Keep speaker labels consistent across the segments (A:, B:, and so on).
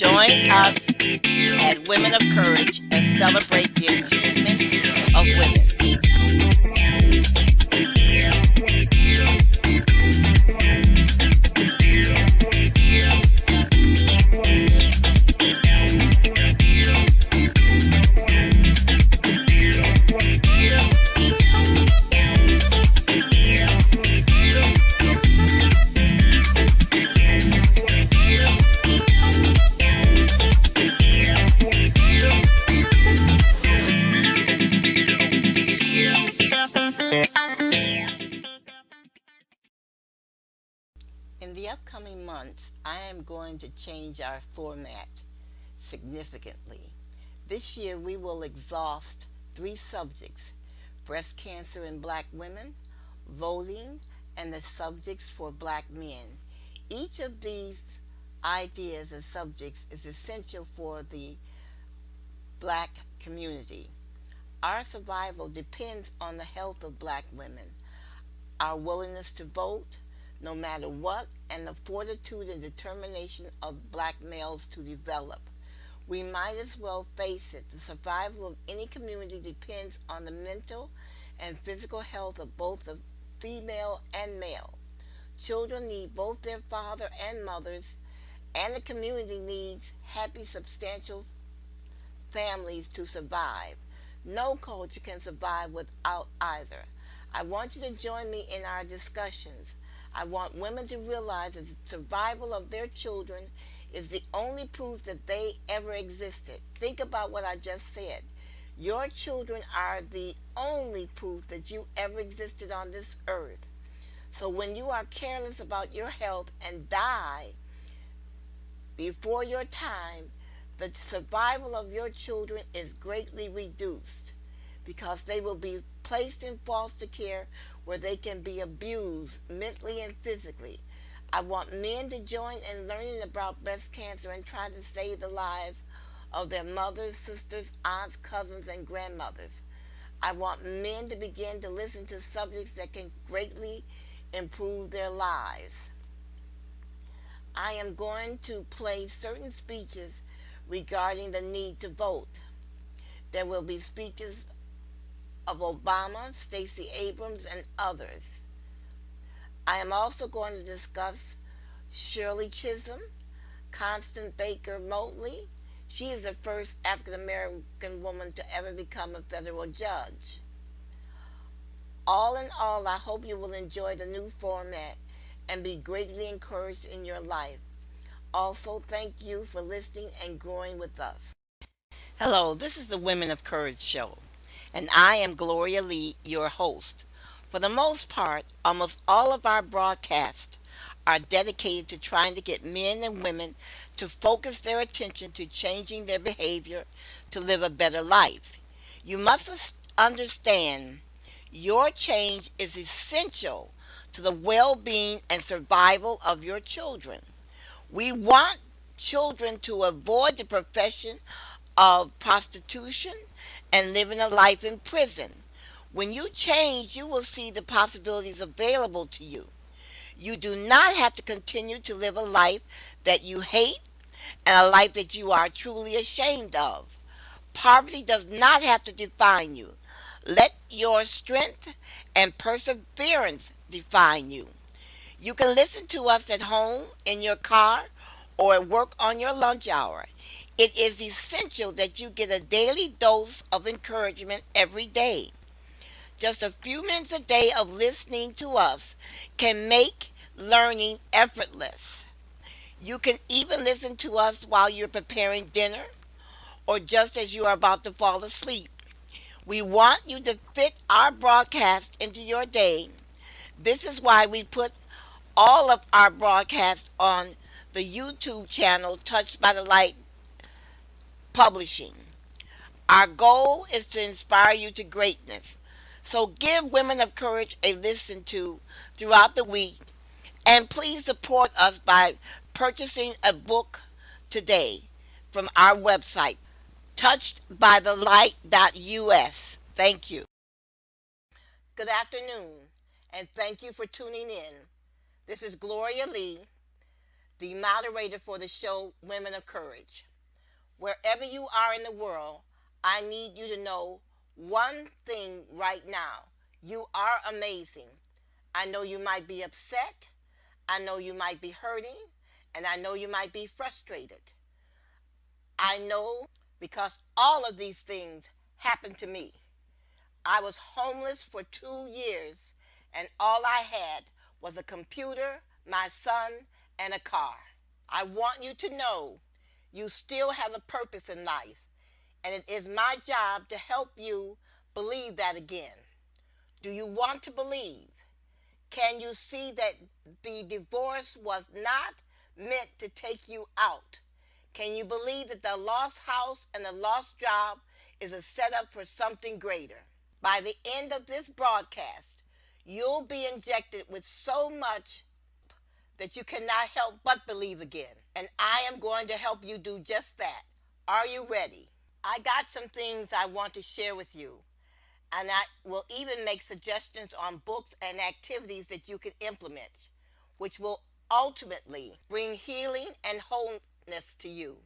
A: Join us at Women of Courage and celebrate the achievements of women. In the upcoming months, I am going to change our format significantly. This year, we will exhaust three subjects: breast cancer in black women, voting, and the subjects for black men. Each of these ideas and subjects is essential for the black community. Our survival depends on the health of black women, our willingness to vote, no matter what, and the fortitude and determination of black males to develop. We might as well face it, the survival of any community depends on the mental and physical health of both the female and male. Children need both their father and mothers, and the community needs happy, substantial families to survive. No culture can survive without either. I want you to join me in our discussions. I want women to realize that the survival of their children is the only proof that they ever existed. Think about what I just said. Your children are the only proof that you ever existed on this earth. So when you are careless about your health and die before your time, the survival of your children is greatly reduced because they will be placed in foster care where they can be abused mentally and physically. I want men to join in learning about breast cancer and try to save the lives of their mothers, sisters, aunts, cousins, and grandmothers. I want men to begin to listen to subjects that can greatly improve their lives. I am going to play certain speeches regarding the need to vote. There will be speeches of Obama, Stacey Abrams, and others. I am also going to discuss Shirley Chisholm, Constance Baker Motley. She is the first African American woman to ever become a federal judge. All in all, I hope you will enjoy the new format and be greatly encouraged in your life. Also, thank you for listening and growing with us. Hello, this is the Women of Courage show, and I am Gloria Lee, your host. For the most part, almost all of our broadcasts are dedicated to trying to get men and women to focus their attention to changing their behavior to live a better life. You must understand your change is essential to the well being and survival of your children. We want children to avoid the profession of prostitution and living a life in prison. When you change, you will see the possibilities available to you. You do not have to continue to live a life that you hate and a life that you are truly ashamed of. Poverty does not have to define you. Let your strength and perseverance define you. You can listen to us at home, in your car, or at work on your lunch hour. It is essential that you get a daily dose of encouragement every day. Just a few minutes a day of listening to us can make learning effortless. You can even listen to us while you're preparing dinner or just as you are about to fall asleep. We want you to fit our broadcast into your day. This is why we put all of our broadcasts on the YouTube channel Touched by the Light Publishing. Our goal is to inspire you to greatness. So give Women of Courage a listen to throughout the week, and please support us by purchasing a book today from our website, touchedbythelight.us. Thank you. Good afternoon, and thank you for tuning in. This is Gloria Lee, the moderator for the show Women of Courage. Wherever you are in the world, I need you to know one thing right now. You are amazing. I know you might be upset. I know you might be hurting. And I know you might be frustrated. I know because all of these things happened to me. I was homeless for 2 years, and all I had was a computer, my son, and a car. I want you to know you still have a purpose in life, and it is my job to help you believe that again. Do you want to believe? Can you see that the divorce was not meant to take you out? Can you believe that the lost house and the lost job is a setup for something greater? By the end of this broadcast, you'll be injected with so much that you cannot help but believe again. And I am going to help you do just that. Are you ready? I got some things I want to share with you. And I will even make suggestions on books and activities that you can implement, which will ultimately bring healing and wholeness to you.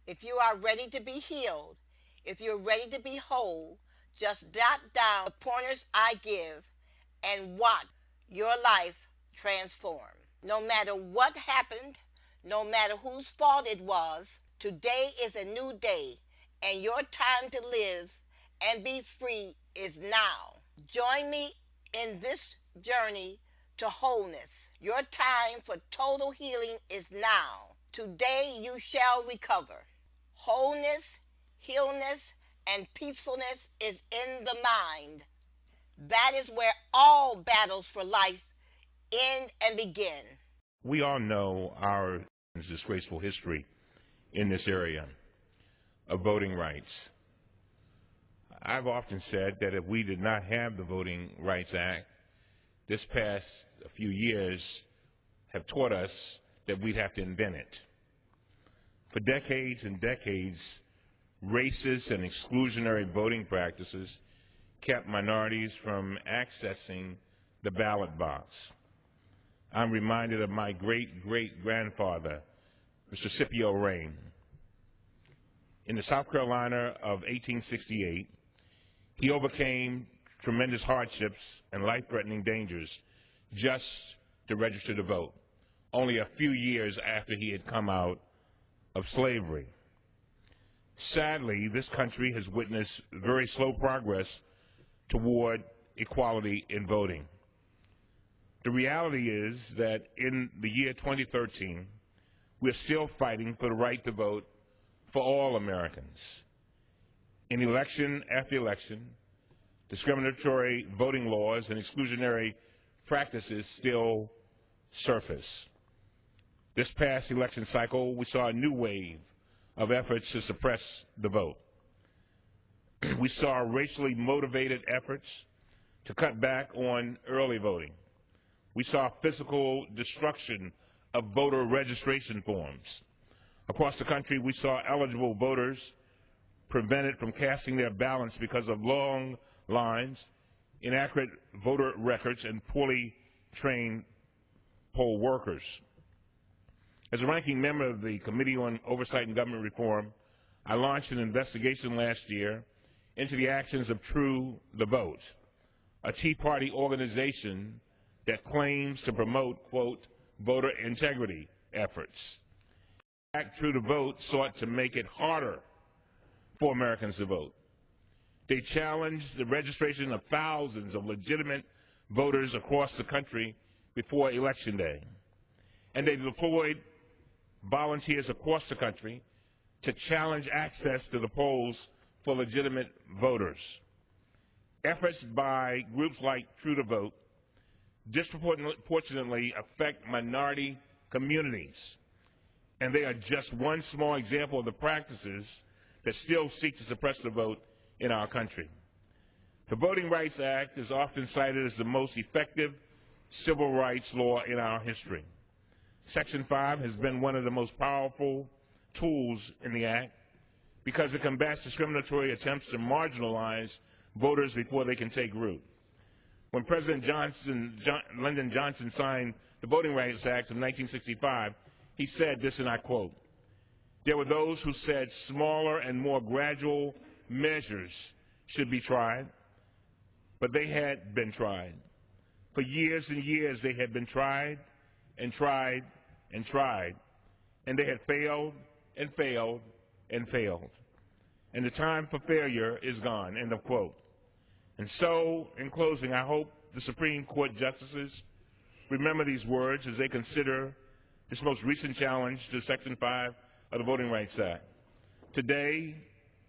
A: If you are ready to be healed, if you're ready to be whole, just jot down the pointers I give and watch your life transform. No matter what happened, no matter whose fault it was, today is a new day, and your time to live and be free is now. Join me in this journey to wholeness. Your time for total healing is now. Today you shall recover. Wholeness, healness, and peacefulness is in the mind. That is where all battles for life end and begin.
B: We all know our disgraceful history in this area of voting rights. I've often said that if we did not have the Voting Rights Act, this past few years have taught us that we'd have to invent it. For decades and decades, racist and exclusionary voting practices kept minorities from accessing the ballot box. I'm reminded of my great-great-grandfather, Mr. Scipio Rain. In the South Carolina of 1868, he overcame tremendous hardships and life-threatening dangers just to register to vote, only a few years after he had come out of slavery. Sadly, this country has witnessed very slow progress toward equality in voting. The reality is that in the year 2013, we're still fighting for the right to vote for all Americans. In election after election, discriminatory voting laws and exclusionary practices still surface. This past election cycle, we saw a new wave of efforts to suppress the vote. We saw racially motivated efforts to cut back on early voting. We saw physical destruction of voter registration forms. Across the country, we saw eligible voters prevented from casting their ballots because of long lines, inaccurate voter records, and poorly trained poll workers. As a ranking member of the Committee on Oversight and Government Reform, I launched an investigation last year into the actions of True the Vote, a Tea Party organization that claims to promote, quote, voter integrity efforts. In fact, True the Vote sought to make it harder for Americans to vote. They challenged the registration of thousands of legitimate voters across the country before Election Day. And they deployed volunteers across the country to challenge access to the polls for legitimate voters. Efforts by groups like True the Vote disproportionately affect minority communities, and they are just one small example of the practices that still seek to suppress the vote in our country. The Voting Rights Act is often cited as the most effective civil rights law in our history. Section 5 has been one of the most powerful tools in the Act because it combats discriminatory attempts to marginalize voters before they can take root. When President Lyndon Johnson signed the Voting Rights Act of 1965, He said this, and I quote, "There were those who said smaller and more gradual measures should be tried, but they had been tried. For years and years they had been tried and tried and tried, and they had failed and failed and failed. And the time for failure is gone," end of quote. And so, in closing, I hope the Supreme Court justices remember these words as they consider this most recent challenge to Section 5 of the Voting Rights Act. Today,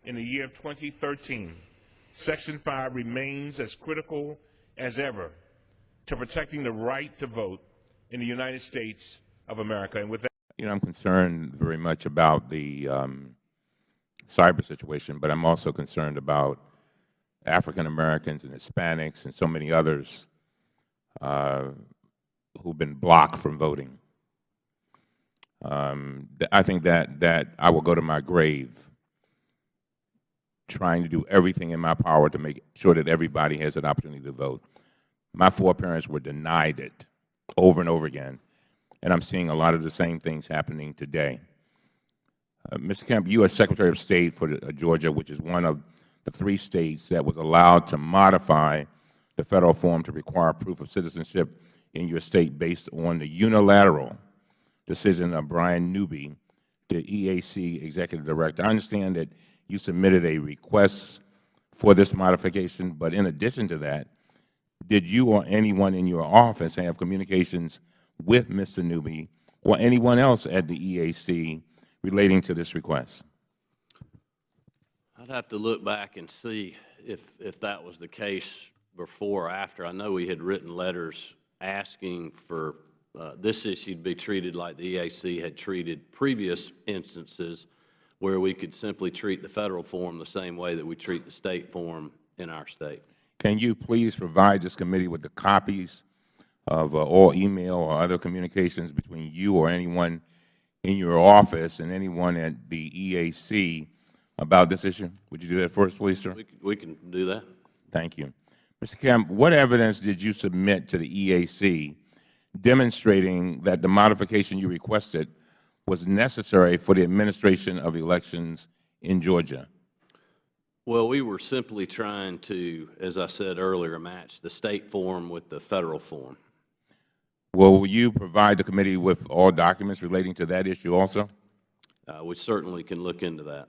B: in the year of 2013, Section 5 remains as critical as ever to protecting the right to vote in the United States of America. And with that,
C: I'm concerned very much about the cyber situation, but I'm also concerned about African Americans and Hispanics and so many others who've been blocked from voting. I think that I will go to my grave trying to do everything in my power to make sure that everybody has an opportunity to vote. My foreparents were denied it over and over again, and I'm seeing a lot of the same things happening today. Mr. Kemp, you as Secretary of State for Georgia, which is one of the 3 states that was allowed to modify the federal form to require proof of citizenship in your state based on the unilateral decision of Brian Newby, the EAC Executive Director. I understand that you submitted a request for this modification, but in addition to that, did you or anyone in your office have communications with Mr. Newby or anyone else at the EAC relating to this request?
D: I'd have to look back and see if that was the case before or after. I know we had written letters asking for this issue to be treated like the EAC had treated previous instances where we could simply treat the federal form the same way that we treat the state form in our state.
C: Can you please provide this committee with the copies of all email or other communications between you or anyone in your office and anyone at the EAC about this issue? Would you do that first, please, sir?
D: We can do that.
C: Thank you. Mr. Kemp, what evidence did you submit to the EAC demonstrating that the modification you requested was necessary for the administration of elections in Georgia?
D: Well, we were simply trying to, as I said earlier, match the state form with the federal form.
C: Will you provide the committee with all documents relating to that issue also?
D: We certainly can look into that.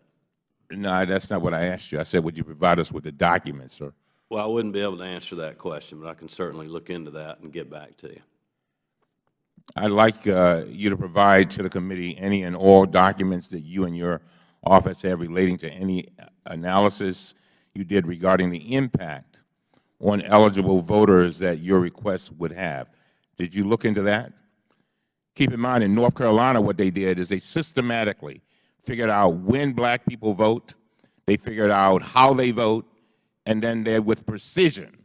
C: No, that's not what I asked you. I said, would you provide us with the documents, sir?
D: Well, I wouldn't be able to answer that question, but I can certainly look into that and get back to you.
C: I'd like you to provide to the committee any and all documents that you and your office have relating to any analysis you did regarding the impact on eligible voters that your request would have. Did you look into that? Keep in mind, in North Carolina, what they did is they systematically figured out when black people vote, they figured out how they vote, and then they, with precision,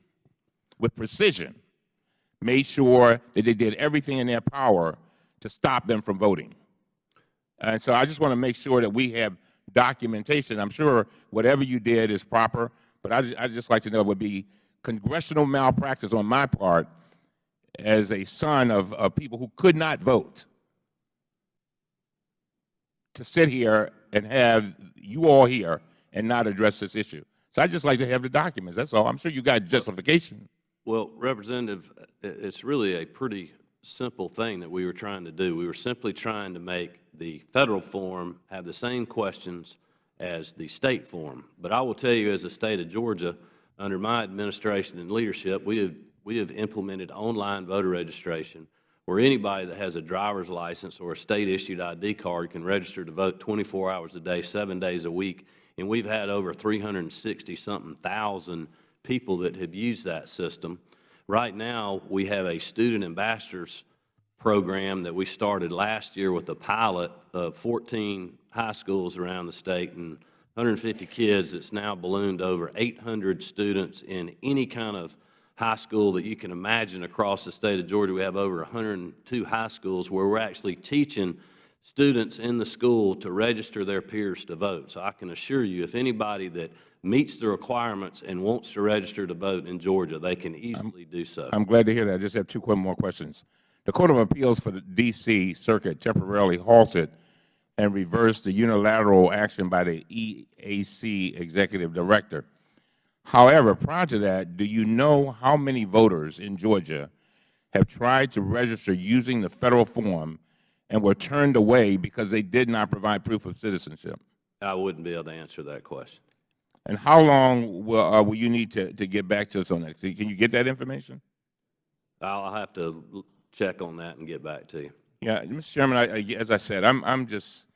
C: made sure that they did everything in their power to stop them from voting. And so I just want to make sure that we have documentation. I'm sure whatever you did is proper, but I'd just like to know it would be congressional malpractice on my part as a son of people who could not vote to sit here and have you all here and not address this issue. So I'd just like to have the documents, that's all. I'm sure you got justification.
D: Well, Representative, it's really a pretty simple thing that we were trying to do. We were simply trying to make the federal form have the same questions as the state form. But I will tell you, as a state of Georgia, under my administration and leadership, we have implemented online voter registration where anybody that has a driver's license or a state-issued ID card can register to vote 24 hours a day, 7 days a week. And we've had over 360-something thousand people that have used that system. Right now, we have a student ambassadors program that we started last year with a pilot of 14 high schools around the state and 150 kids. It's now ballooned to over 800 students in any kind of high school that you can imagine across the state of Georgia. We have over 102 high schools where we're actually teaching students in the school to register their peers to vote. So I can assure you, if anybody that meets the requirements and wants to register to vote in Georgia, they can easily do so.
C: I'm glad to hear that. I just have two more questions. The Court of Appeals for the D.C. Circuit temporarily halted and reversed the unilateral action by the EAC executive director. However, prior to that, do you know how many voters in Georgia have tried to register using the federal form and were turned away because they did not provide proof of citizenship?
D: I wouldn't be able to answer that question.
C: And how long will you need to get back to us on that? Can you get that information?
D: I'll have to check on that and get back to you.
C: Yeah, Mr. Chairman, as I said, I'm just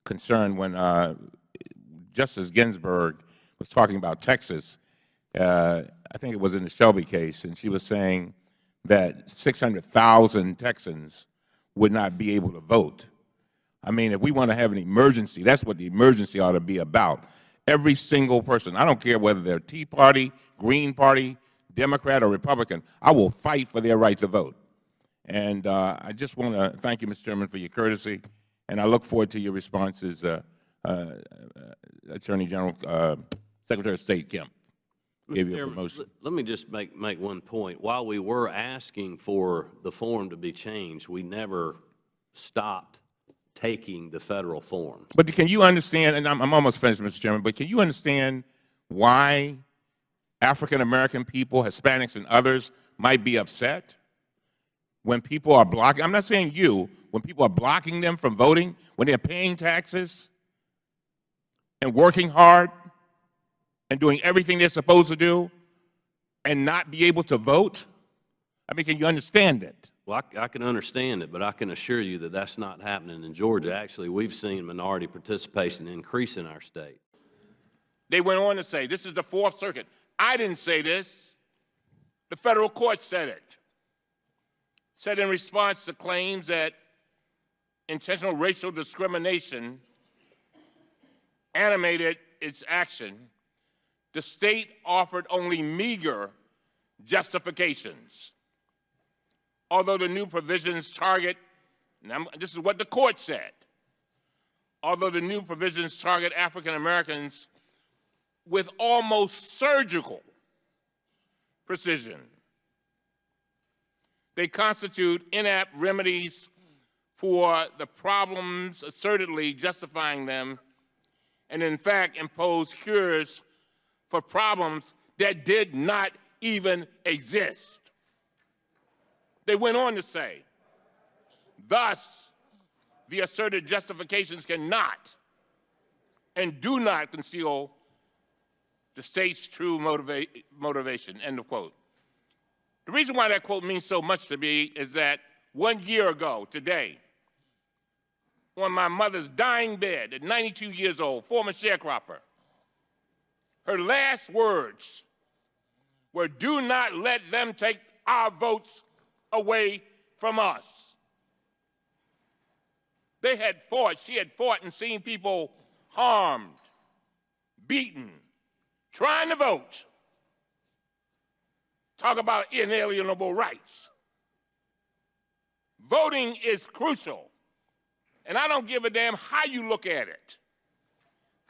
C: concerned when Justice Ginsburg was talking about Texas. I think it was in the Shelby case, and she was saying that 600,000 Texans would not be able to vote. I mean, if we want to have an emergency, that's what the emergency ought to be about. Every single person, I don't care whether they're Tea Party, Green Party, Democrat, or Republican, I will fight for their right to vote. And I just want to thank you, Mr. Chairman, for your courtesy, and I look forward to your responses, Attorney General, Secretary of State Kemp. Gave you a promotion.
D: Let me just make one point. While we were asking for the form to be changed, we never stopped taking the federal form.
C: But can you understand, and I'm almost finished, Mr. Chairman, but can you understand why African-American people, Hispanics, and others might be upset when people are blocking, I'm not saying you, when people are blocking them from voting, when they're paying taxes and working hard and doing everything they're supposed to do and not be able to vote? I mean, can you understand it?
D: Well, I can understand it, but I can assure you that that's not happening in Georgia. Actually, we've seen minority participation increase in our state.
C: They went on to say, this is the Fourth Circuit. I didn't say this. The federal court said it. Said in response to claims that intentional racial discrimination animated its action, the state offered only meager justifications. Although the new provisions target, this is what the court said, although the new provisions target African Americans with almost surgical precision, they constitute inapt remedies for the problems assertedly justifying them, and in fact impose cures for problems that did not even exist. They went on to say, thus, the asserted justifications cannot and do not conceal the state's true motivation, end of quote. The reason why that quote means so much to me is that 1 year ago today, on my mother's dying bed at 92 years old, former sharecropper, her last words were, do not let them take our votes away from us. They had fought, she had fought and seen people harmed, beaten, trying to vote. Talk about inalienable rights. Voting is crucial, and I don't give a damn how you look at it.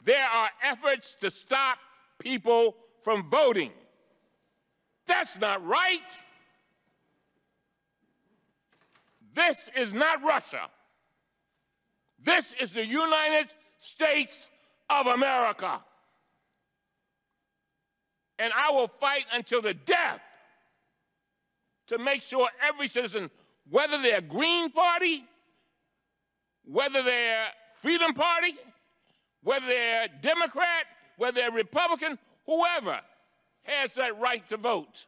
C: There are efforts to stop people from voting. That's not right. This is not Russia. This is the United States of America. And I will fight until the death to make sure every citizen, whether they're Green Party, whether they're Freedom Party, whether they're Democrat, whether they're Republican, whoever has that right to vote.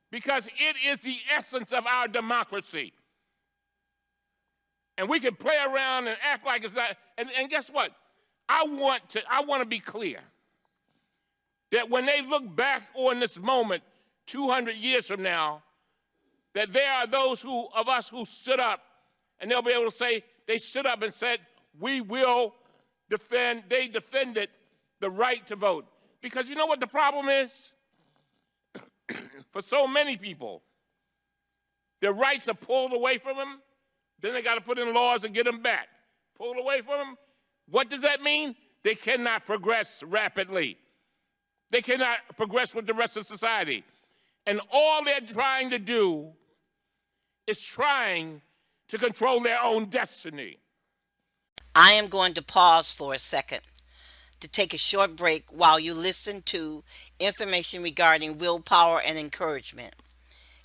C: Because it is the essence of our democracy. And we can play around and act like it's not. And guess what? I want to be clear that when they look back on this moment 200 years from now, that there are those of us who stood up, and they'll be able to say they stood up and said, we will defend, they defended the right to vote. Because you know what the problem is? For so many people, their rights are pulled away from them, then they got to put in laws to get them back. Pulled away from them. What does that mean? They cannot progress rapidly. They cannot progress with the rest of society. And all they're trying to do
E: is trying to control their own destiny.
A: I am going to pause for a second to take a short break while you listen to information regarding willpower and encouragement.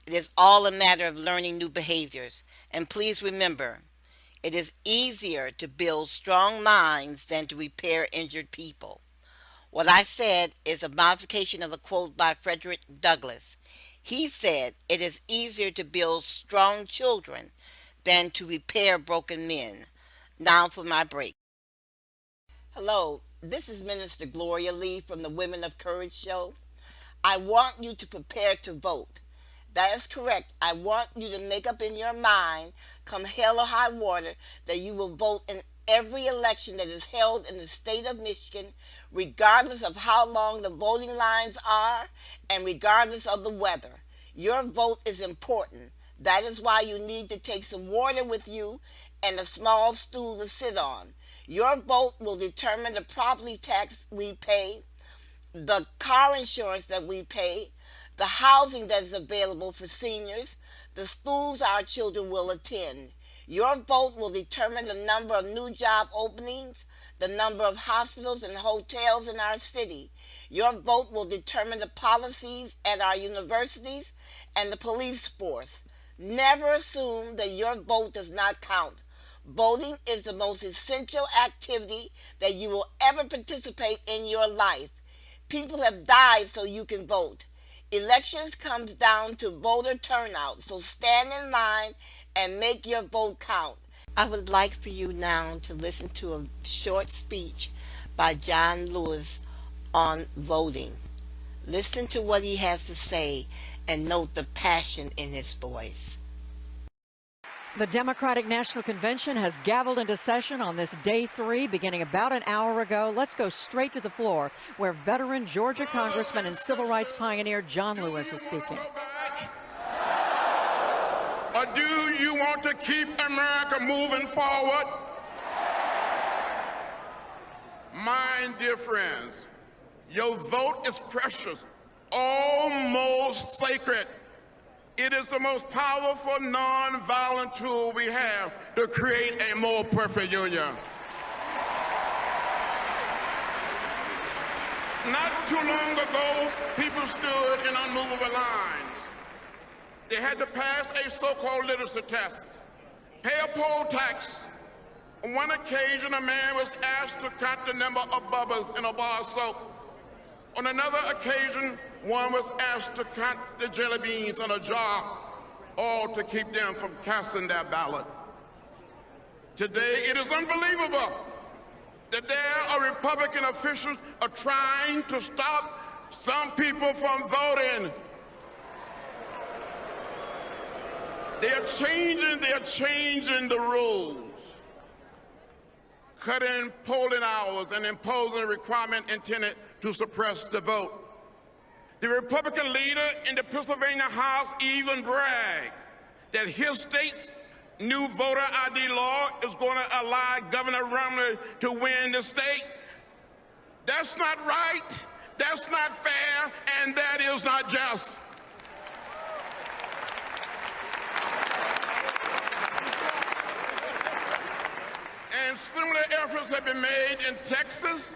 A: It is all a matter of learning new behaviors. And please remember, it is easier to build strong minds than to repair injured people. What I said is a modification of a quote by Frederick Douglass. He said, "It is easier to build strong children than to repair broken men." Now for my break. Hello, this is Minister Gloria Lee from the Women of Courage Show. I want you to prepare to vote. That is correct. I want you to make up in your mind, come hell or high water, that you will vote in every election that is held in the state of Michigan, regardless of how long the voting lines are and regardless of the weather. Your vote is important. That is why you need to take some water with you and a small stool to sit on. Your vote will determine the property tax we pay, the car insurance that we pay, the housing that is available for seniors, the schools our children will attend. Your vote will determine the number of new job openings, the number of hospitals and hotels in our city. Your vote will determine the policies at our universities and the police force. Never assume that your vote does not count. Voting is the most essential activity that you will ever participate in your life. People have died so you can vote. Elections comes down to voter turnout, so stand in line and make your vote count. I would like for you now to listen to a short speech by John Lewis on voting. Listen to what he has to say and note the passion in his voice.
F: The Democratic National Convention has gavelled into session on this day 3, beginning about an hour ago. Let's go straight to the floor, where veteran Georgia Congressman and civil rights pioneer John Lewis is speaking.
G: Or do you want to keep America moving forward? My dear friends, your vote is precious, almost sacred. It is the most powerful non-violent tool we have to create a more perfect union. Not too long ago, people stood in unmovable lines. They had to pass a so-called literacy test, pay a poll tax. On one occasion, a man was asked to count the number of bubbles in a bar of soap. On another occasion, one was asked to count the jelly beans in a jar, all to keep them from casting their ballot. Today, it is unbelievable that there are Republican officials are trying to stop some people from voting. They are changing the rules, cutting polling hours and imposing a requirement intended to suppress the vote. The Republican leader in the Pennsylvania House even bragged that his state's new voter ID law is going to allow Governor Romney to win the state. That's not right, that's not fair, and that is not just. And similar efforts have been made in Texas,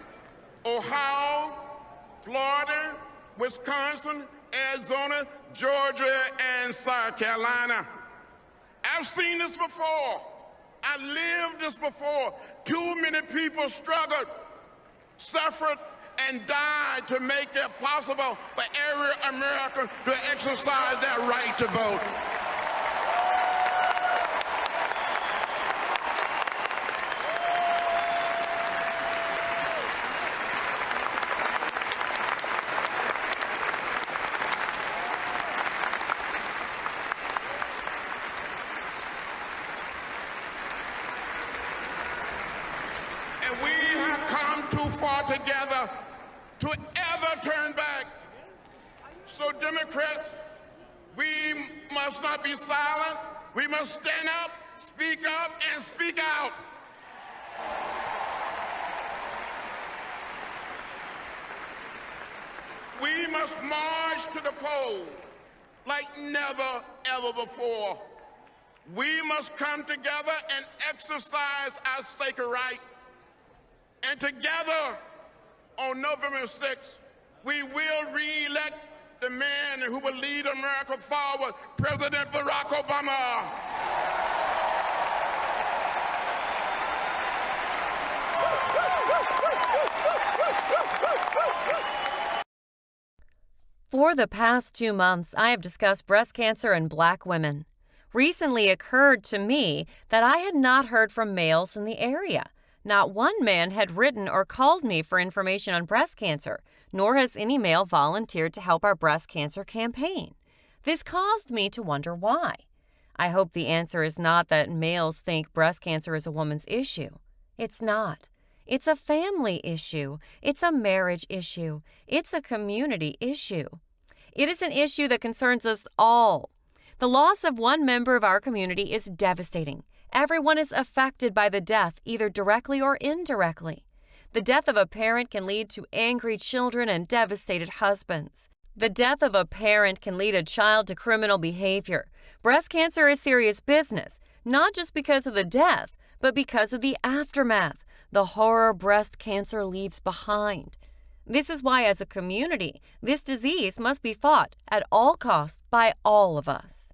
G: Ohio, Florida, Wisconsin, Arizona, Georgia, and South Carolina. I've seen this before. I lived this before. Too many people struggled, suffered, and died to make it possible for every American to exercise their right to vote. And we have come too far together to ever turn back. So Democrats, we must not be silent. We must stand up, and speak out. We must march to the polls like never, ever before. We must come together and exercise our sacred right. And together on November 6th, we will re-elect the man who will lead America forward, President Barack Obama.
H: For the past 2 months, I have discussed breast cancer in Black women. Recently occurred to me that I had not heard from males in the area. Not one man had written or called me for information on breast cancer, nor has any male volunteered to help our breast cancer campaign. This caused me to wonder why. I hope the answer is not that males think breast cancer is a woman's issue. It's not. It's a family issue. It's a marriage issue. It's a community issue. It is an issue that concerns us all. The loss of one member of our community is devastating. Everyone is affected by the death, either directly or indirectly. The death of a parent can lead to angry children and devastated husbands. The death of a parent can lead a child to criminal behavior. Breast cancer is serious business, not just because of the death, but because of the aftermath, the horror breast cancer leaves behind. This is why, as a community, this disease must be fought at all costs by all of us.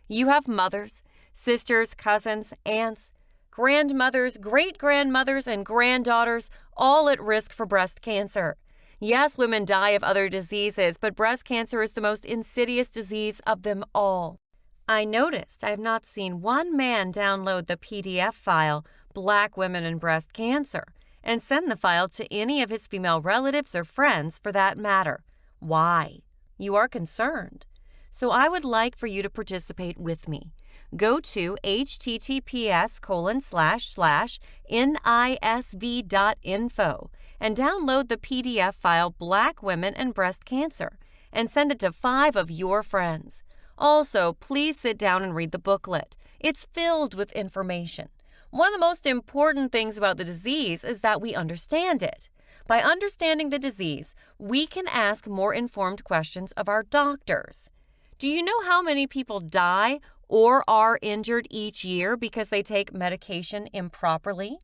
H: You have mothers, sisters, cousins, aunts, grandmothers, great-grandmothers, and granddaughters all at risk for breast cancer. Yes, women die of other diseases, but breast cancer is the most insidious disease of them all. I noticed I have not seen one man download the PDF file, Black Women and Breast Cancer, and send the file to any of his female relatives or friends for that matter. Why? You are concerned. So I would like for you to participate with me. Go to https://nisv.info and download the PDF file Black Women and Breast Cancer and send it to 5 of your friends. Also, please sit down and read the booklet. It's filled with information. One of the most important things about the disease is that we understand it. By understanding the disease, we can ask more informed questions of our doctors. Do you know how many people die or are injured each year because they take medication improperly?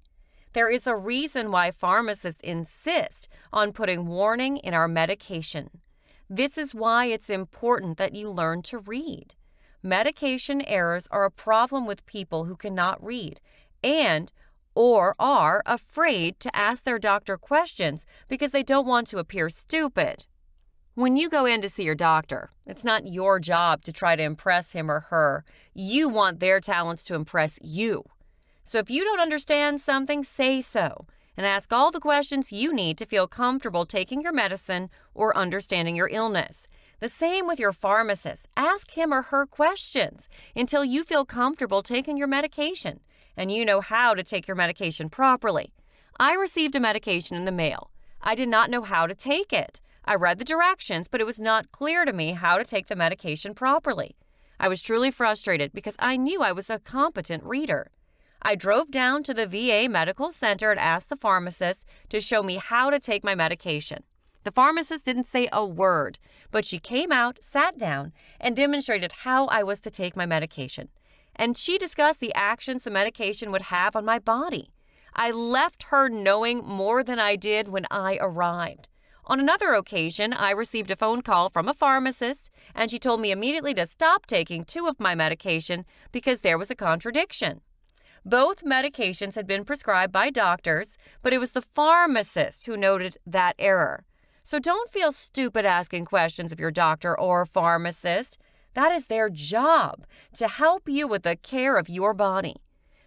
H: There is a reason why pharmacists insist on putting warning in our medication. This is why it's important that you learn to read. Medication errors are a problem with people who cannot read and or are afraid to ask their doctor questions because they don't want to appear stupid. When you go in to see your doctor, it's not your job to try to impress him or her. You want their talents to impress you. So if you don't understand something, say so, and ask all the questions you need to feel comfortable taking your medicine or understanding your illness. The same with your pharmacist. Ask him or her questions until you feel comfortable taking your medication, and you know how to take your medication properly. I received a medication in the mail. I did not know how to take it. I read the directions, but it was not clear to me how to take the medication properly. I was truly frustrated because I knew I was a competent reader. I drove down to the VA Medical Center and asked the pharmacist to show me how to take my medication. The pharmacist didn't say a word, but she came out, sat down, and demonstrated how I was to take my medication. And she discussed the actions the medication would have on my body. I left her knowing more than I did when I arrived. On another occasion, I received a phone call from a pharmacist, and she told me immediately to stop taking 2 of my medication because there was a contradiction. Both medications had been prescribed by doctors, but it was the pharmacist who noted that error. So don't feel stupid asking questions of your doctor or pharmacist. That is their job, to help you with the care of your body.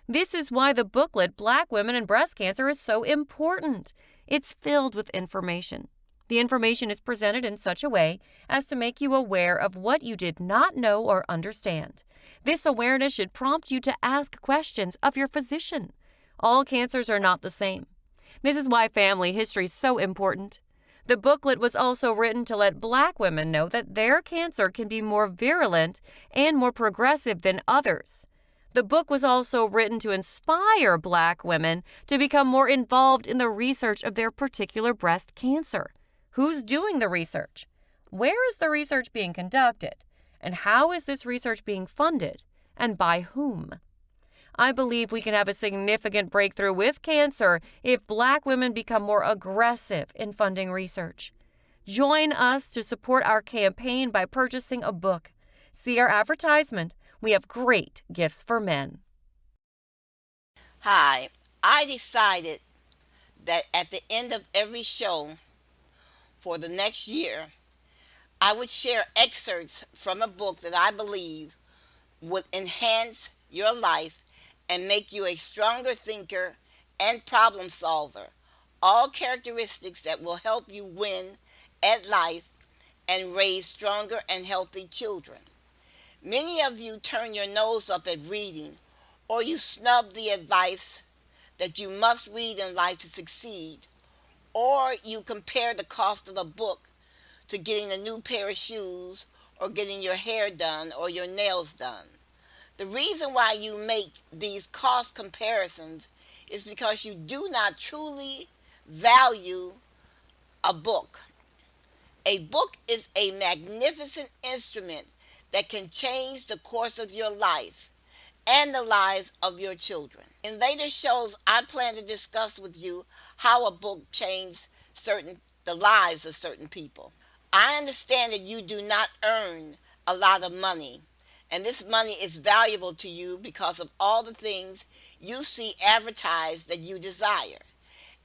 H: This is why the booklet Black Women and Breast Cancer is so important. It's filled with information. The information is presented in such a way as to make you aware of what you did not know or understand. This awareness should prompt you to ask questions of your physician. All cancers are not the same. This is why family history is so important. The booklet was also written to let Black women know that their cancer can be more virulent and more progressive than others. The book was also written to inspire Black women to become more involved in the research of their particular breast cancer. Who's doing the research? Where is the research being conducted? And how is this research being funded? and by whom. I believe we can have a significant breakthrough with cancer if Black women become more aggressive in funding research. Join us to support our campaign by purchasing a book. See our advertisement. We have great gifts for men.
A: Hi, I decided that at the end of every show for the next year, I would share excerpts from a book that I believe would enhance your life and make you a stronger thinker and problem solver. All characteristics that will help you win at life and raise stronger and healthy children. Many of you turn your nose up at reading, or you snub the advice that you must read in life to succeed, or you compare the cost of a book to getting a new pair of shoes or getting your hair done or your nails done. The reason why you make these cost comparisons is because you do not truly value a book. A book is a magnificent instrument that can change the course of your life and the lives of your children. In later shows, I plan to discuss with you how a book changed the lives of certain people. I understand that you do not earn a lot of money, and this money is valuable to you because of all the things you see advertised that you desire,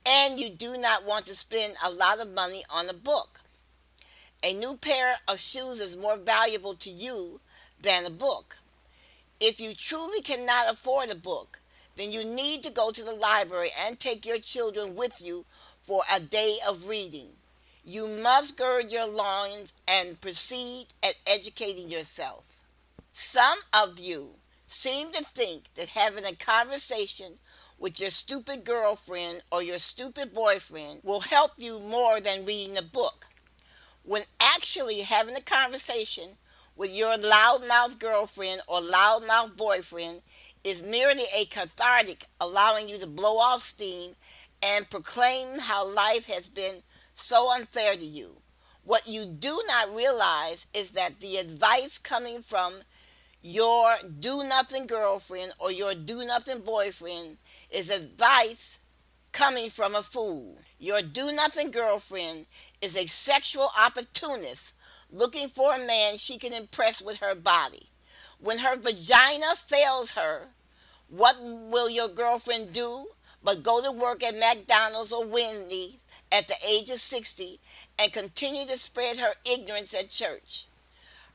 A: and you do not want to spend a lot of money on a book. A new pair of shoes is more valuable to you than a book. If you truly cannot afford a book, then you need to go to the library and take your children with you for a day of reading. You must gird your loins and proceed at educating yourself. Some of you seem to think that having a conversation with your stupid girlfriend or your stupid boyfriend will help you more than reading a book, when actually having a conversation with your loudmouth girlfriend or loudmouth boyfriend is merely a cathartic, allowing you to blow off steam and proclaim how life has been so unfair to you. What you do not realize is that the advice coming from your do-nothing girlfriend or your do-nothing boyfriend is advice coming from a fool. Your do-nothing girlfriend is a sexual opportunist looking for a man she can impress with her body. When her vagina fails her, what will your girlfriend do but go to work at McDonald's or Wendy's at the age of 60 and continue to spread her ignorance at church?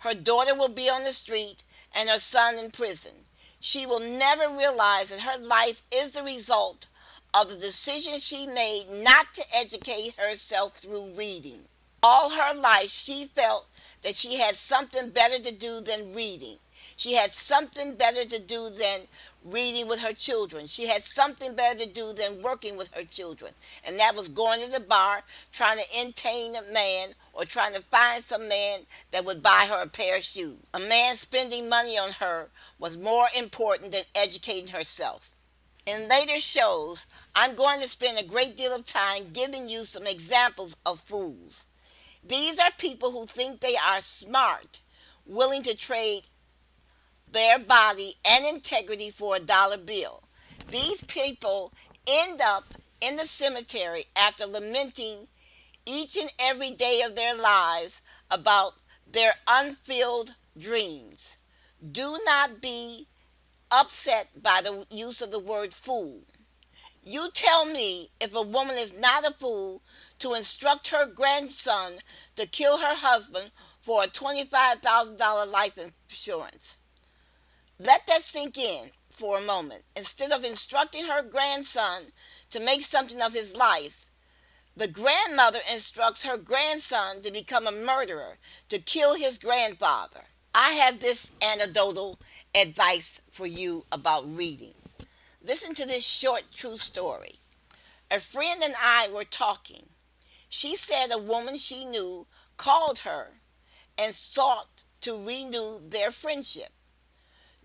A: Her daughter will be on the street and her son in prison. She will never realize that her life is the result of the decision she made not to educate herself through reading. All her life she felt that she had something better to do than reading. She had something better to do than reading with her children. She had something better to do than working with her children. And that was going to the bar, trying to entertain a man, or trying to find some man that would buy her a pair of shoes. A man spending money on her was more important than educating herself. In later shows, I'm going to spend a great deal of time giving you some examples of fools. These are people who think they are smart, willing to trade their body and integrity for a dollar bill. These people end up in the cemetery after lamenting each and every day of their lives about their unfulfilled dreams. Do not be upset by the use of the word fool. You tell me if a woman is not a fool to instruct her grandson to kill her husband for a $25,000 life insurance. Let that sink in for a moment. Instead of instructing her grandson to make something of his life, the grandmother instructs her grandson to become a murderer, to kill his grandfather. I have this anecdotal advice for you about reading. Listen to this short true story. A friend and I were talking. She said a woman she knew called her and sought to renew their friendship.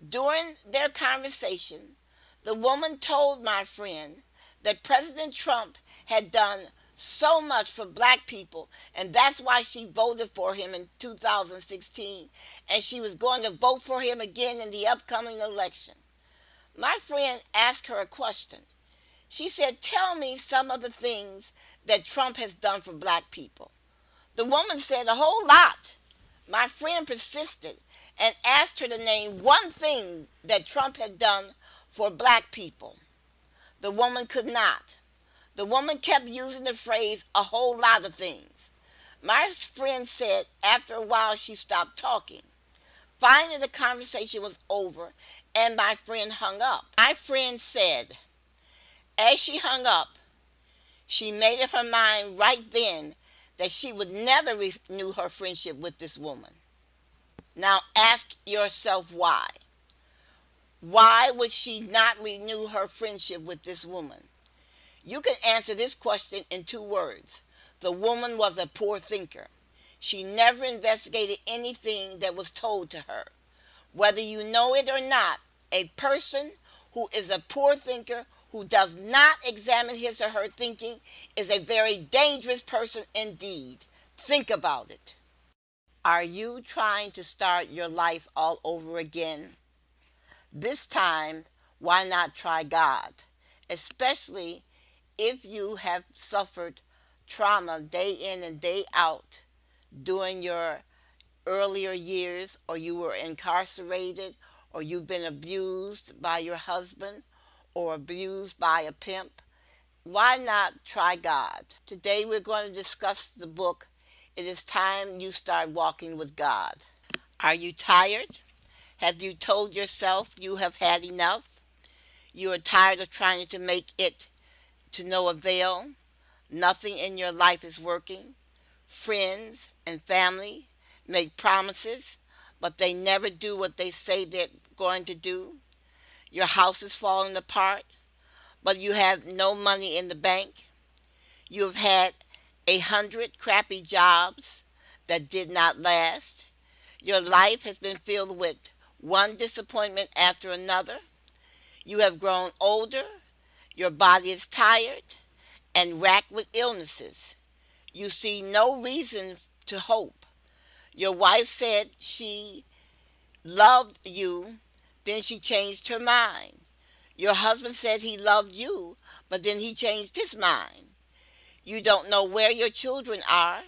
A: During their conversation, the woman told my friend that President Trump had done so much for black people, and that's why she voted for him in 2016, and she was going to vote for him again in the upcoming election. My friend asked her a question. She said, "Tell me some of the things that Trump has done for black people." The woman said, "A whole lot." My friend persisted and asked her to name one thing that Trump had done for black people. The woman could not. The woman kept using the phrase "a whole lot of things." My friend said after a while she stopped talking. Finally, the conversation was over and my friend hung up. My friend said, as she hung up, she made up her mind right then that she would never renew her friendship with this woman. Now ask yourself why. Why would she not renew her friendship with this woman? You can answer this question in 2 words. The woman was a poor thinker. She never investigated anything that was told to her. Whether you know it or not, a person who is a poor thinker, who does not examine his or her thinking, is a very dangerous person indeed. Think about it. Are you trying to start your life all over again? This time, why not try God? Especially if you have suffered trauma day in and day out during your earlier years, or you were incarcerated, or you've been abused by your husband or abused by a pimp, why not try God? Today we're going to discuss the book, It Is Time You Start Walking with God. Are you tired? Have you told yourself you have had enough? You are tired of trying to make it to no avail? Nothing in your life is working. Friends and family make promises, but they never do what they say they're going to do. Your house is falling apart, but you have no money in the bank. You have had 100 crappy jobs that did not last. Your life has been filled with one disappointment after another. You have grown older. Your body is tired and racked with illnesses. You see no reason to hope. Your wife said she loved you, then she changed her mind. Your husband said he loved you, but then he changed his mind. You don't know where your children are.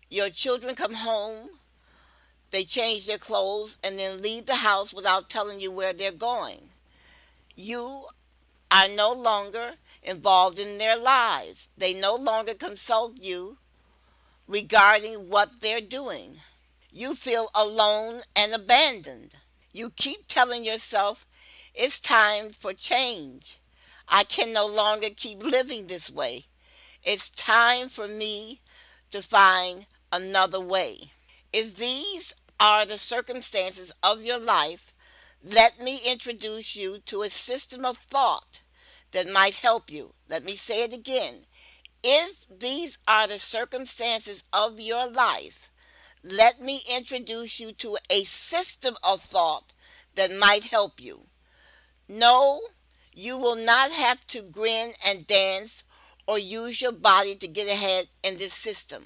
A: Your children come home, they change their clothes, and then leave the house without telling you where they're going. You are no longer involved in their lives. They no longer consult you regarding what they're doing. You feel alone and abandoned. You keep telling yourself, it's time for change. I can no longer keep living this way. It's time for me to find another way. If these are the circumstances of your life, let me introduce you to a system of thought that might help you. Let me say it again. If these are the circumstances of your life, let me introduce you to a system of thought that might help you. No, you will not have to grin and dance or use your body to get ahead in this system.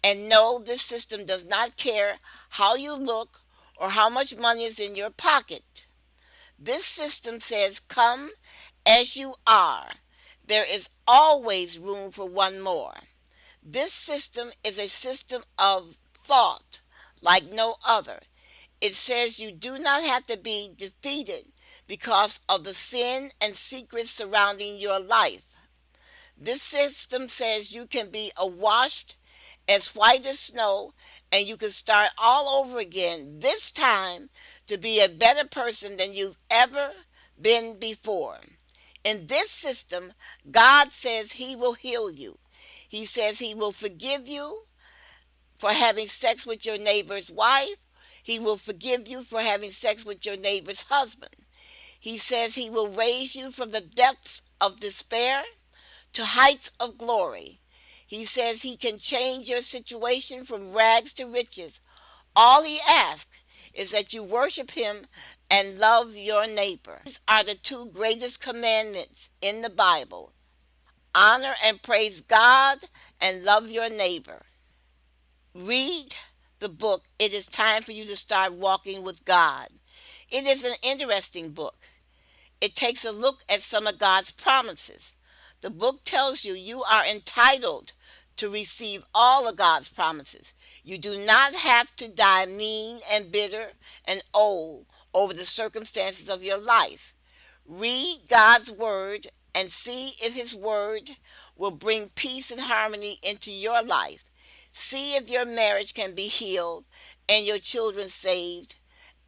A: And no, this system does not care how you look or how much money is in your pocket. This system says, come as you are. There is always room for one more. This system is a system of thought like no other. It says you do not have to be defeated because of the sin and secrets surrounding your life. This system says you can be washed as white as snow and you can start all over again, this time to be a better person than you've ever been before. In this system, God says he will heal you. He says he will forgive you for having sex with your neighbor's wife. He will forgive you for having sex with your neighbor's husband. He says he will raise you from the depths of despair to heights of glory. He says he can change your situation from rags to riches. All he asks is that you worship him and love your neighbor. These are the two greatest commandments in the Bible. Honor and praise God and love your neighbor. Read the book. It is time for you to start walking with God. It is an interesting book. It takes a look at some of God's promises. The book tells you you are entitled to receive all of God's promises. You do not have to die mean and bitter and old over the circumstances of your life. Read God's word and see if his word will bring peace and harmony into your life. See if your marriage can be healed and your children saved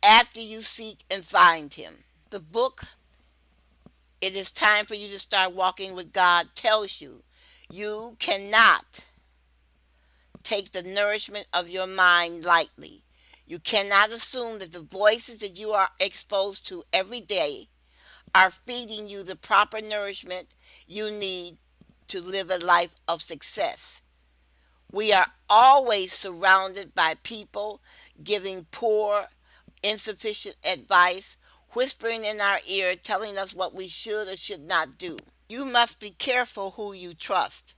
A: after you seek and find him. The book, It is Time for You to Start Walking with God, tells you you cannot take the nourishment of your mind lightly. You cannot assume that the voices that you are exposed to every day are feeding you the proper nourishment you need to live a life of success. We are always surrounded by people giving poor, insufficient advice, whispering in our ear, telling us what we should or should not do. You must be careful who you trust.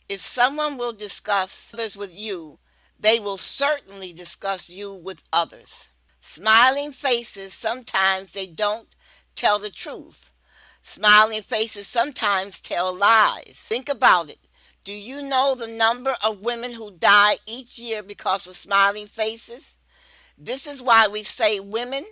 A: If someone will discuss others with you, they will certainly discuss you with others. Smiling faces, sometimes they don't tell the truth. Smiling faces sometimes tell lies. Think about it. Do you know the number of women who die each year because of smiling faces? This is why we say women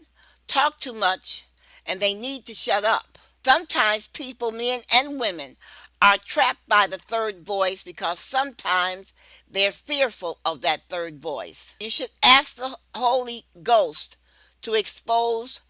A: talk too much and they need to shut up. Sometimes people, men and women, are trapped by the third voice because sometimes they're fearful of that third voice. You should ask the Holy Ghost to expose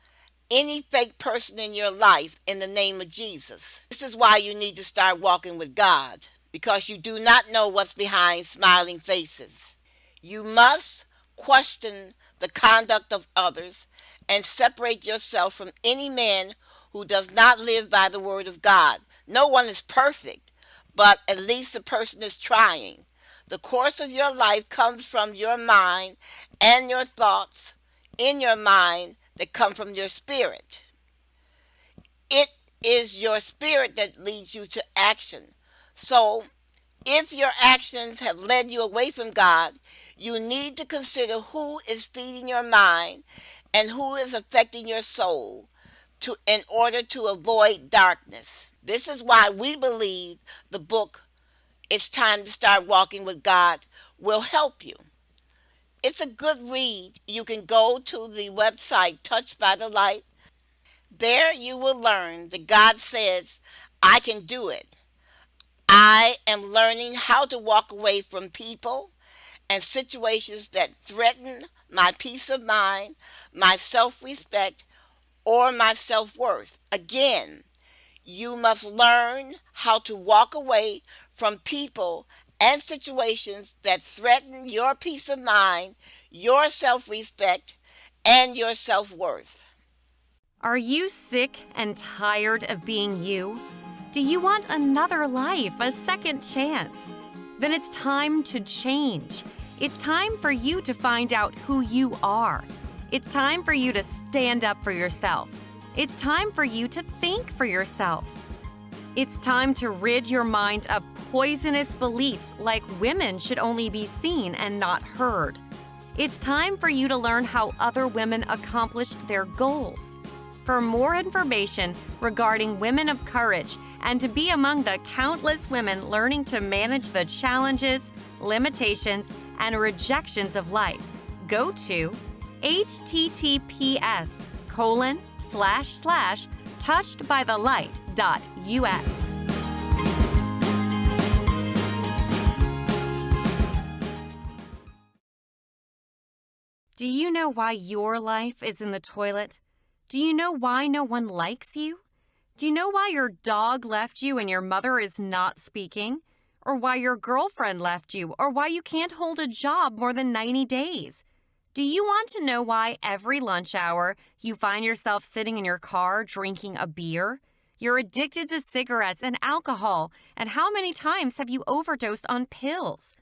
A: any fake person in your life in the name of Jesus. This is why you need to start walking with God, because you do not know what's behind smiling faces. You must question the conduct of others and separate yourself from any man who does not live by the word of God. No one is perfect, but at least the person is trying. The course of your life comes from your mind and your thoughts in your mind that come from your spirit. It is your spirit that leads you to action. So, if your actions have led you away from God, you need to consider who is feeding your mind and who is affecting your soul in order to avoid darkness. This is why we believe the book, It's Time to Start Walking with God, will help you. It's a good read. You can go to the website Touched by the Light. There you will learn that God says, I can do it. I am learning how to walk away from people and situations that threaten my peace of mind, my self-respect, or my self-worth. Again, you must learn how to walk away from people and situations that threaten your peace of mind, your self-respect, and your self-worth.
H: Are you sick and tired of being you? Do you want another life, a second chance? Then it's time to change. It's time for you to find out who you are. It's time for you to stand up for yourself. It's time for you to think for yourself. It's time to rid your mind of poisonous beliefs like women should only be seen and not heard. It's time for you to learn how other women accomplished their goals. For more information regarding women of courage and to be among the countless women learning to manage the challenges, limitations, and rejections of life, go to https://touchedbythelight.us. Do you know why your life is in the toilet? Do you know why no one likes you? Do you know why your dog left you and your mother is not speaking? Or why your girlfriend left you? Or why you can't hold a job more than 90 days? Do you want to know why every lunch hour you find yourself sitting in your car drinking a beer? You're addicted to cigarettes and alcohol, and how many times have you overdosed on pills?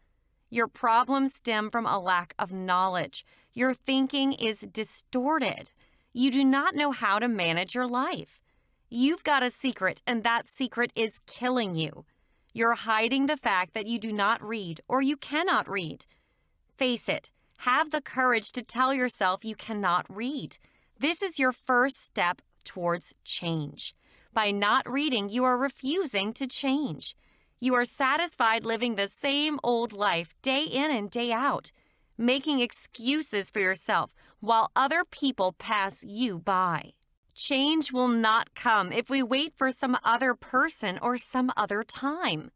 H: Your problems stem from a lack of knowledge. Your thinking is distorted. You do not know how to manage your life. You've got a secret, and that secret is killing you. You're hiding the fact that you do not read or you cannot read. Face it, have the courage to tell yourself you cannot read. This is your first step towards change. By not reading, you are refusing to change. You are satisfied living the same old life day in and day out, making excuses for yourself while other people pass you by. Change will not come if we wait for some other person or some other time.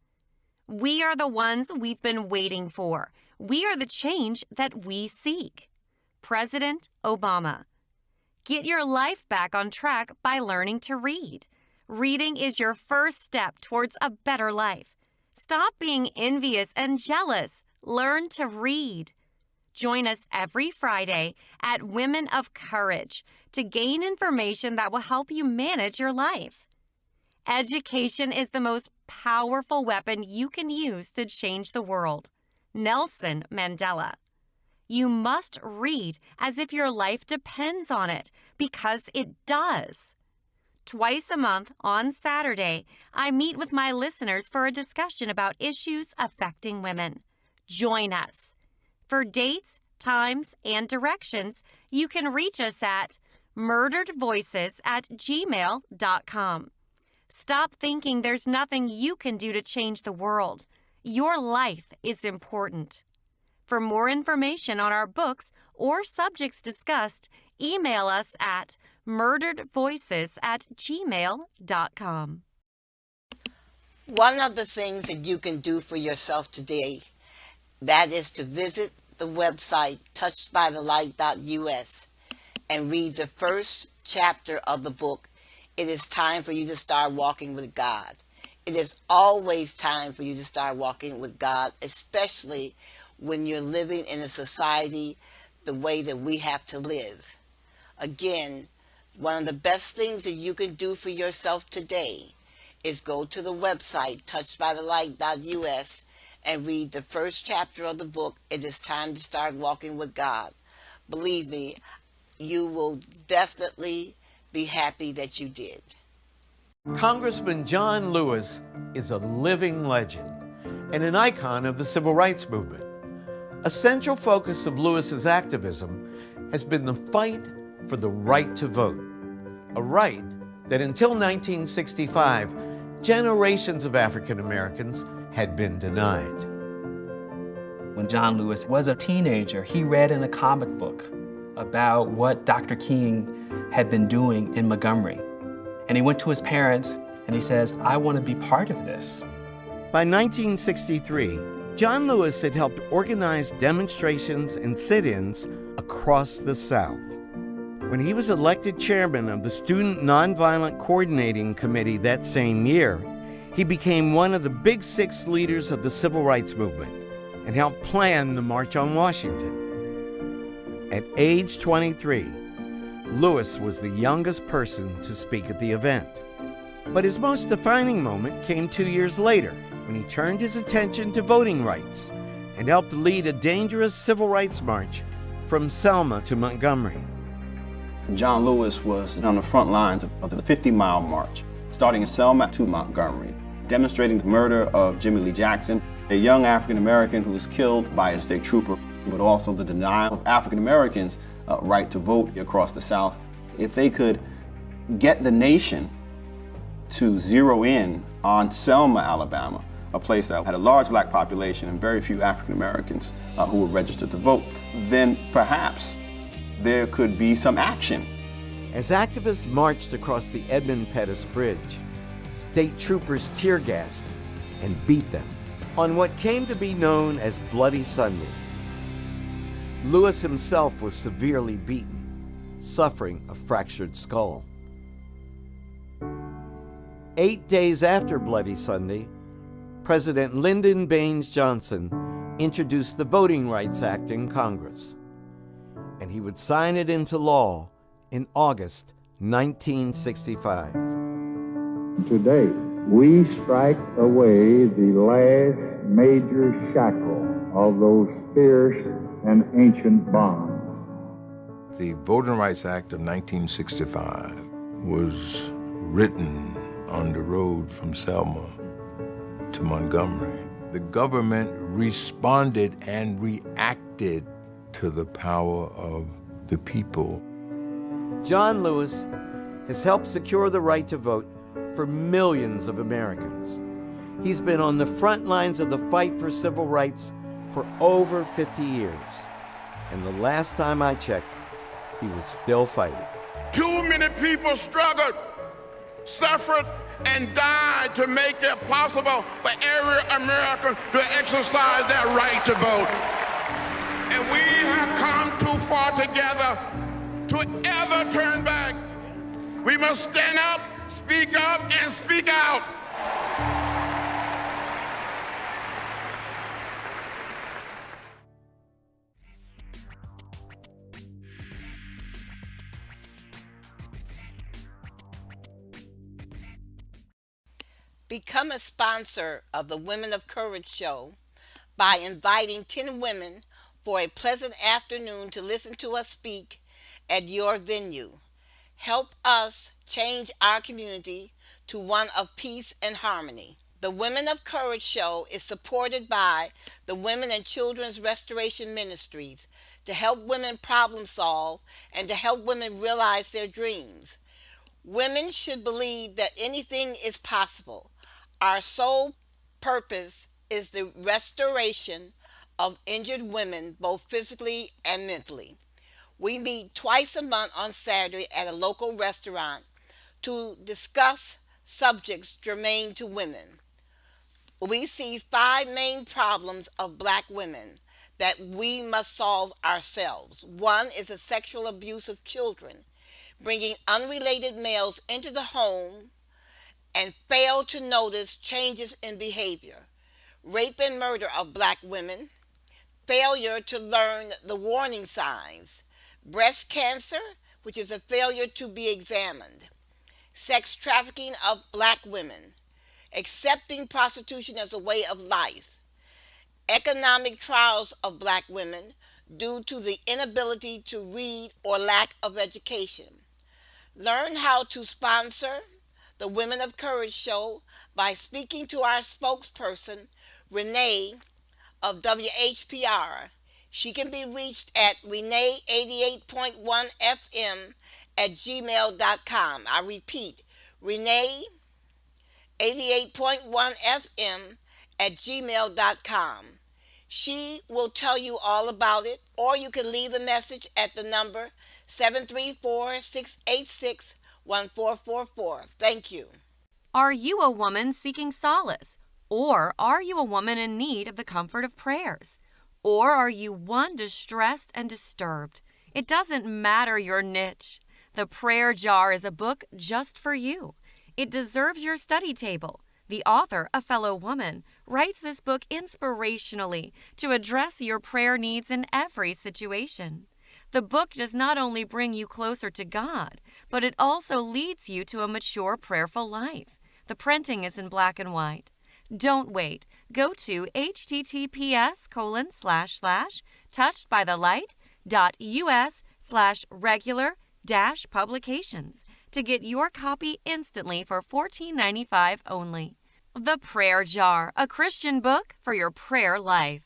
H: We are the ones we've been waiting for. We are the change that we seek. President Obama. Get your life back on track by learning to read. Reading is your first step towards a better life. Stop being envious and jealous. Learn to read. Join us every Friday at Women of Courage to gain information that will help you manage your life. Education is the most powerful weapon you can use to change the world. Nelson Mandela. You must read as if your life depends on it, because it does. Twice a month on Saturday, I meet with my listeners for a discussion about issues affecting women. Join us. For dates, times, and directions, you can reach us at murderedvoices@gmail.com. Stop thinking there's nothing you can do to change the world. Your life is important. For more information on our books or subjects discussed, email us at murderedvoices@gmail.com.
A: One of the things that you can do for yourself today, that is to visit the website touchedbythelight.us and read the first chapter of the book, It is Time for You to Start Walking with God. It is always time for you to start walking with God, especially when you're living in a society the way that we have to live. Again, one of the best things that you can do for yourself today is go to the website touchedbythelight.us and read the first chapter of the book, It is Time to Start Walking with God. Believe me, you will definitely be happy that you did.
I: Congressman John Lewis is a living legend and an icon of the civil rights movement. A central focus of Lewis's activism has been the fight for the right to vote, a right that until 1965, generations of African Americans had been denied.
J: When John Lewis was a teenager, he read in a comic book about what Dr. King had been doing in Montgomery. And he went to his parents and he says, I want to be part of this.
I: By 1963, John Lewis had helped organize demonstrations and sit-ins across the South. When he was elected chairman of the Student Nonviolent Coordinating Committee that same year, he became one of the Big Six leaders of the civil rights movement and helped plan the March on Washington. At age 23, Lewis was the youngest person to speak at the event. But his most defining moment came 2 years later, when he turned his attention to voting rights and helped lead a dangerous civil rights march from Selma to Montgomery.
K: John Lewis was on the front lines of the 50-mile march, starting in Selma to Montgomery, demonstrating the murder of Jimmy Lee Jackson, a young African American who was killed by a state trooper, but also the denial of African Americans' right to vote across the South. If they could get the nation to zero in on Selma, Alabama, a place that had a large black population and very few African Americans who were registered to vote, then perhaps there could be some action.
I: As activists marched across the Edmund Pettus Bridge, state troopers tear-gassed and beat them on what came to be known as Bloody Sunday. Lewis himself was severely beaten, suffering a fractured skull. 8 days after Bloody Sunday, President Lyndon Baines Johnson introduced the Voting Rights Act in Congress, and he would sign it into law in August 1965.
L: Today, we strike away the last major shackle of those fierce and ancient bonds.
M: The Voting Rights Act of 1965 was written on the road from Selma to Montgomery. The government responded and reacted to the power of the people.
I: John Lewis has helped secure the right to vote for millions of Americans. He's been on the front lines of the fight for civil rights for over 50 years. And the last time I checked, he was still fighting.
G: Too many people struggled, suffered, and died to make it possible for every American to exercise their right to vote. And we have come too far together to ever turn back. We must stand up, and speak out.
A: Become a sponsor of the Women of Courage show by inviting 10 women for a pleasant afternoon to listen to us speak at your venue. Help us change our community to one of peace and harmony. The Women of Courage show is supported by the Women and Children's Restoration Ministries to help women problem solve and to help women realize their dreams. Women should believe that anything is possible. Our sole purpose is the restoration of injured women, both physically and mentally. We meet twice a month on Saturday at a local restaurant to discuss subjects germane to women. We see 5 main problems of black women that we must solve ourselves. 1 is the sexual abuse of children, bringing unrelated males into the home and fail to notice changes in behavior. Rape and murder of black women, failure to learn the warning signs, breast cancer, which is a failure to be examined, sex trafficking of black women, accepting prostitution as a way of life, economic trials of black women due to the inability to read or lack of education. Learn how to sponsor the Women of Courage show by speaking to our spokesperson, Renee of WHPR. She can be reached at renee88.1fm@gmail.com. I repeat, renee88.1fm@gmail.com. She will tell you all about it, or you can leave a message at the number 734-686-1444. Thank you.
H: Are you a woman seeking solace? Or are you a woman in need of the comfort of prayers? Or are you one distressed and disturbed? It doesn't matter your niche. The Prayer Jar is a book just for you. It deserves your study table. The author, a fellow woman, writes this book inspirationally to address your prayer needs in every situation. The book does not only bring you closer to God, but it also leads you to a mature, prayerful life. The printing is in black and white. Don't wait. Go to https://touchedbythelight.us/regular-publications to get your copy instantly for $14.95 only. The Prayer Jar, a Christian book for your prayer life.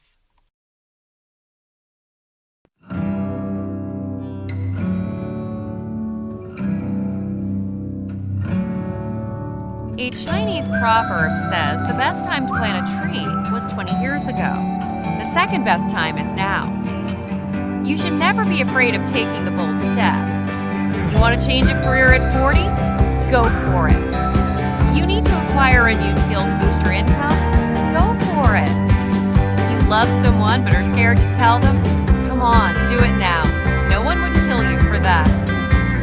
H: A Chinese proverb says the best time to plant a tree was 20 years ago. The second best time is now. You should never be afraid of taking the bold step. You want to change a career at 40? Go for it. You need to acquire a new skill to boost your income? Go for it. You love someone but are scared to tell them? Come on, do it now. No one would kill you for that.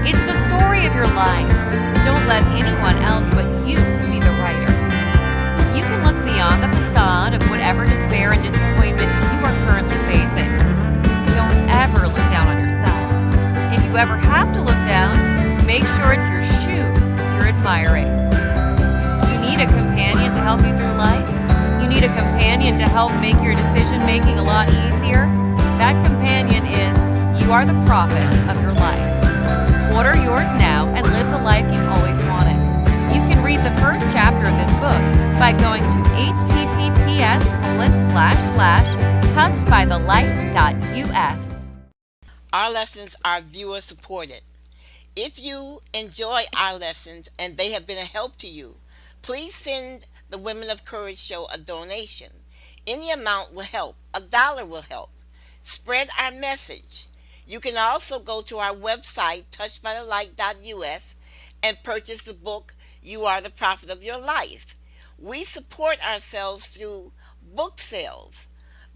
H: It's the story of your life. Don't let anyone else but you be the writer. You can look beyond the facade of whatever despair and disappointment you are currently facing. Don't ever look down on yourself. If you ever have to look down, make sure it's your shoes you're admiring. You need a companion to help you through life? You need a companion to help make your decision-making a lot easier? That companion is You Are the Prophet of Your Life. Order yours now and live the life you've always wanted. You can read the first chapter of this book by going to https://touchedbythelight.us.
A: Our lessons are viewer supported. If you enjoy our lessons and they have been a help to you, please send the Women of Courage Show a donation. Any amount will help. $1 will help. Spread our message. You can also go to our website, touchedbythelight.us, and purchase the book, You Are the Prophet of Your Life. We support ourselves through book sales.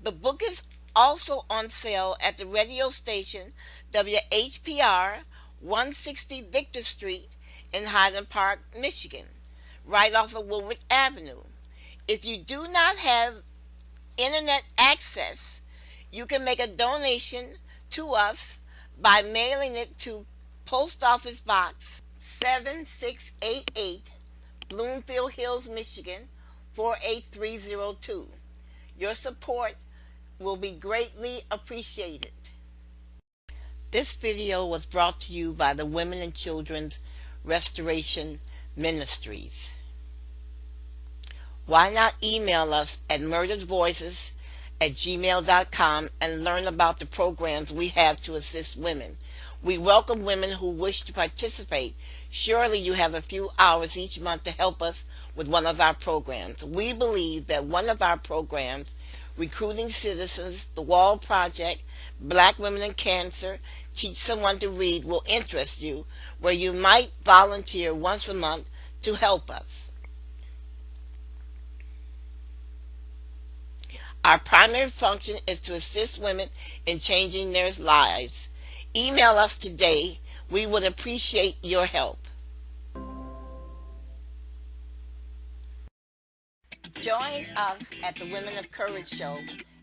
A: The book is also on sale at the radio station WHPR 160 Victor Street in Highland Park, Michigan, right off of Woodward Avenue. If you do not have internet access, you can make a donation to us by mailing it to Post Office Box 7688, Bloomfield Hills, Michigan 48302. Your support will be greatly appreciated. This video was brought to you by the Women and Children's Restoration Ministries. Why not email us at murderedvoices@gmail.com and learn about the programs we have to assist women. We welcome women who wish to participate. Surely you have a few hours each month to help us with one of our programs. We believe that one of our programs, Recruiting Citizens, The Wall Project, Black Women in Cancer, Teach Someone to Read, will interest you, where you might volunteer once a month to help us. Our primary function is to assist women in changing their lives. Email us today. We would appreciate your help. Join us at the Women of Courage Show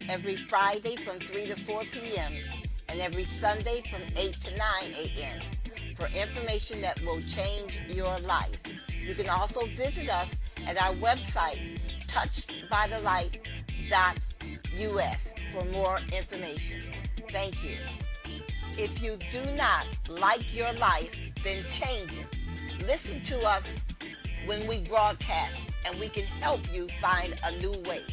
A: every Friday from 3 to 4 p.m. and every Sunday from 8 to 9 a.m. for information that will change your life. You can also visit us at our website, touchedbythelight.us, for more information. Thank you. If you do not like your life, then change it. Listen to us when we broadcast, and we can help you find a new way.